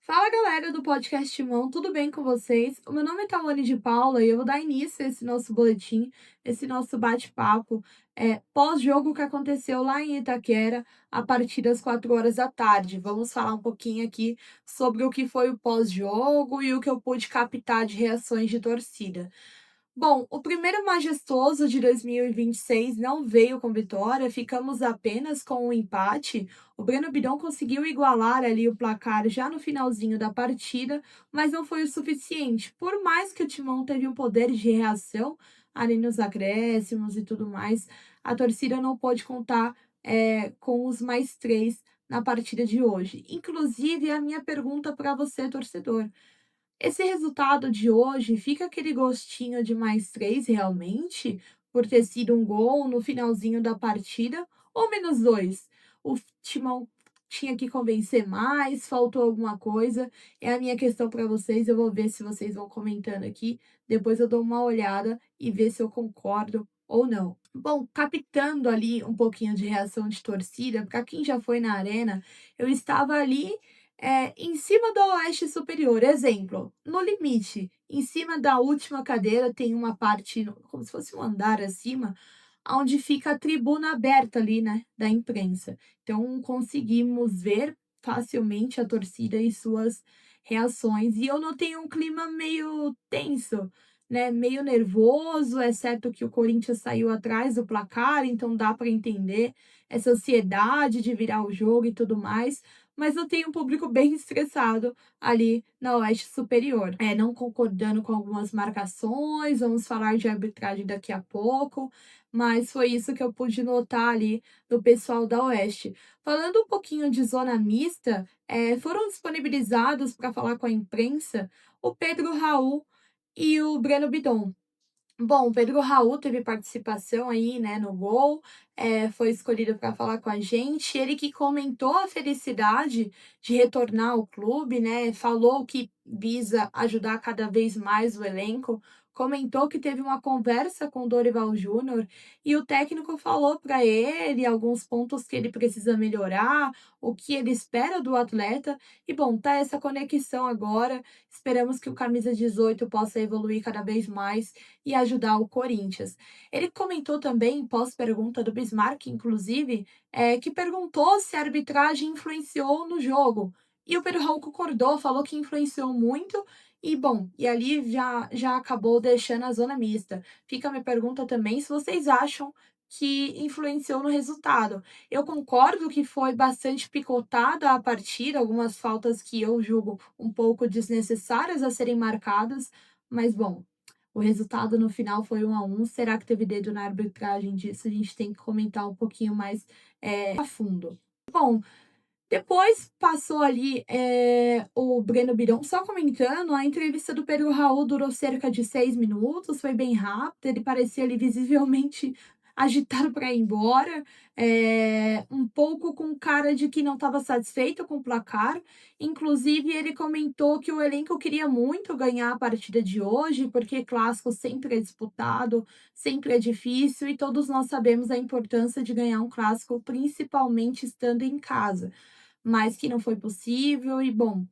Fala galera do podcast Timão, tudo bem com vocês? O meu nome é Tawane de Paula e eu vou dar início a esse nosso boletim, esse nosso bate-papo, pós-jogo que aconteceu lá em Itaquera, a partir das 4 horas da tarde. Vamos falar um pouquinho aqui sobre o que foi o pós-jogo e o que eu pude captar de reações de torcida. Bom, o primeiro majestoso de 2026 não veio com vitória, ficamos apenas com um empate. O Breno Bidon conseguiu igualar ali o placar já no finalzinho da partida, mas não foi o suficiente. Por mais que o Timão teve um poder de reação ali nos acréscimos e tudo mais, a torcida não pôde contar com os mais três na partida de hoje. Inclusive, a minha pergunta para você, torcedor. Esse resultado de hoje fica aquele gostinho de mais 3 realmente, por ter sido um gol no finalzinho da partida, ou -2? O Timão tinha que convencer mais, faltou alguma coisa? É a minha questão para vocês, eu vou ver se vocês vão comentando aqui, depois eu dou uma olhada e ver se eu concordo ou não. Bom, captando ali um pouquinho de reação de torcida, para quem já foi na arena, eu estava ali em cima do Oeste Superior, exemplo, no limite, em cima da última cadeira tem uma parte, como se fosse um andar acima, onde fica a tribuna aberta ali, né, da imprensa. Então conseguimos ver facilmente a torcida e suas reações. E eu notei um clima meio tenso, né, meio nervoso, exceto que o Corinthians saiu atrás do placar, então dá para entender essa ansiedade de virar o jogo e tudo mais, mas eu tenho um público bem estressado ali na Oeste Superior, não concordando com algumas marcações, vamos falar de arbitragem daqui a pouco, mas foi isso que eu pude notar ali do pessoal da Oeste. Falando um pouquinho de zona mista, foram disponibilizados para falar com a imprensa o Pedro Raul e o Breno Bidon. Bom, o Pedro Raul teve participação aí, né, no gol, foi escolhido para falar com a gente. Ele que comentou a felicidade de retornar ao clube, né, falou que visa ajudar cada vez mais o elenco, comentou que teve uma conversa com o Dorival Júnior e o técnico falou para ele alguns pontos que ele precisa melhorar, o que ele espera do atleta. E bom, tá essa conexão agora. Esperamos que o camisa 18 possa evoluir cada vez mais e ajudar o Corinthians. Ele comentou também, pós-pergunta do Bismarck, inclusive, que perguntou se a arbitragem influenciou no jogo. E o Pedro Raul concordou, falou que influenciou muito. E bom, e ali já acabou deixando a zona mista. Fica a minha pergunta também se vocês acham que influenciou no resultado. Eu concordo que foi bastante picotada a partida, algumas faltas que eu julgo um pouco desnecessárias a serem marcadas, mas bom, o resultado no final foi 1-1. Será que teve dedo na arbitragem disso? A gente tem que comentar um pouquinho mais a fundo. Bom, depois passou ali o Breno Bidon, só comentando, a entrevista do Pedro Raul durou cerca de 6 minutos, foi bem rápido, ele parecia ali visivelmente agitado para ir embora, um pouco com cara de que não estava satisfeito com o placar. Inclusive, ele comentou que o elenco queria muito ganhar a partida de hoje, porque clássico sempre é disputado, sempre é difícil, e todos nós sabemos a importância de ganhar um clássico, principalmente estando em casa, mas que não foi possível e bom,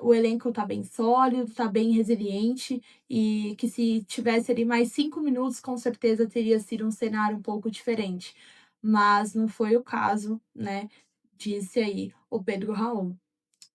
o elenco tá bem sólido, tá bem resiliente e que se tivesse ali mais 5 minutos, com certeza teria sido um cenário um pouco diferente, mas não foi o caso, né, disse aí o Pedro Raul.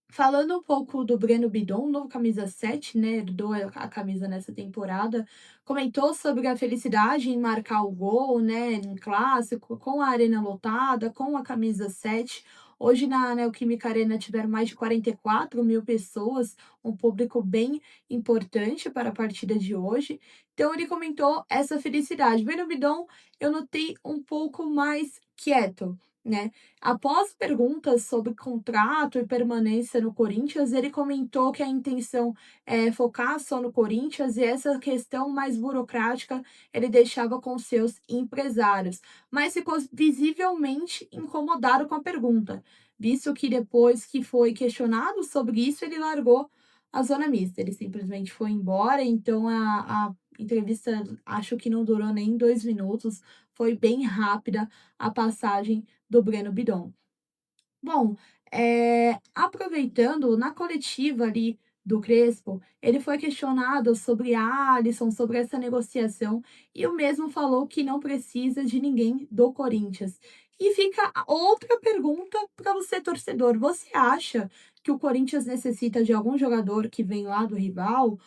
Falando um pouco do Breno Bidon, novo camisa 7, né, herdou a camisa nessa temporada, comentou sobre a felicidade em marcar o gol, né, em clássico, com a arena lotada, com a camisa 7. Hoje na Neoquímica Arena tiveram mais de 44 mil pessoas, um público bem importante para a partida de hoje. Então ele comentou essa felicidade. Breno Bidon, eu notei um pouco mais quieto, né? Após perguntas sobre contrato e permanência no Corinthians, ele comentou que a intenção é focar só no Corinthians e essa questão mais burocrática ele deixava com seus empresários, mas ficou visivelmente incomodado com a pergunta, visto que depois que foi questionado sobre isso, ele largou a zona mista, ele simplesmente foi embora, então a entrevista acho que não durou nem 2 minutos, foi bem rápida a passagem do Breno Bidon. Bom, Aproveitando, na coletiva ali do Crespo, ele foi questionado sobre a Alisson, sobre essa negociação, e o mesmo falou que não precisa de ninguém do Corinthians. E fica a outra pergunta para você, torcedor: você acha que o Corinthians necessita de algum jogador que vem lá do rival?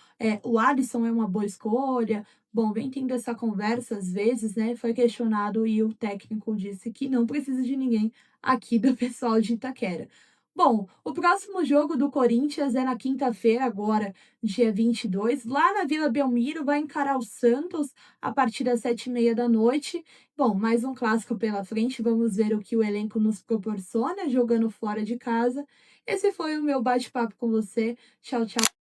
O Alisson é uma boa escolha? Bom, vem tendo essa conversa às vezes, né? Foi questionado e o técnico disse que não precisa de ninguém aqui do pessoal de Itaquera. Bom, o próximo jogo do Corinthians é na quinta-feira, agora, dia 22, lá na Vila Belmiro, vai encarar o Santos a partir das 7h30 da noite. Bom, mais um clássico pela frente, vamos ver o que o elenco nos proporciona jogando fora de casa. Esse foi o meu bate-papo com você. Tchau, tchau.